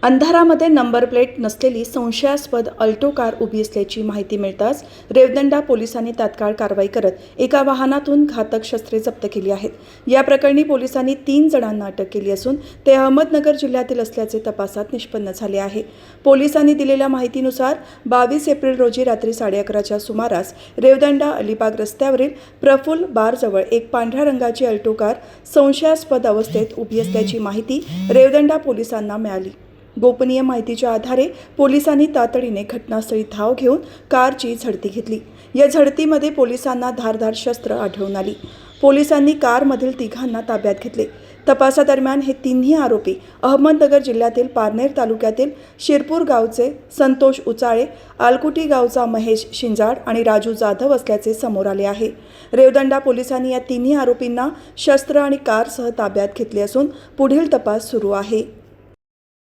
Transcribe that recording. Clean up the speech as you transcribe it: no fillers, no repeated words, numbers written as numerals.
अंधारामध्ये number plate नसलेली संशयास्पद अल्टो कार उभी असल्याची माहिती मिळताच रेवदंडा पोलिसांनी तात्काळ कारवाई करत एका वाहनातून घातक शस्त्रे जप्त केली आहेत. या प्रकरणी पोलिसांनी 3 जणांना अटक केली असून ते अहमदनगर जिल्ह्यातील असल्याचे तपासात निष्पन्न झाले आहे. पोलिसांनी दिलेल्या माहितीनुसार 22 एप्रिल रोजी रात्री 11:30च्या सुमारास रेवदंडा अलिबाग रस्त्यावरील प्रफुल्ल बारजवळ एक पांढऱ्या रंगाची अल्टो कार संशयास्पद अवस्थेत उभी असल्याची माहिती रेवदंडा पोलिसांना मिळाली. गोपनीय माहितीच्या आधारे पोलिसांनी तातडीने घटनास्थळी धाव घेऊन कारची झडती घेतली. या झडतीमध्ये पोलिसांना धारदार शस्त्र आढळून आली. पोलिसांनी कारमधील तिघांना ताब्यात घेतले. तपासादरम्यान हे तिन्ही आरोपी अहमदनगर जिल्ह्यातील पारनेर तालुक्यातील शिरपूर गावचे संतोष उचाळे, आलकुटी गावचा महेश शिंजाड आणि राजू जाधव असल्याचे समोर आले आहे. रेवदंडा पोलिसांनी या तिन्ही आरोपींना शस्त्र आणि कारसह ताब्यात घेतले असून पुढील तपास सुरू आहे.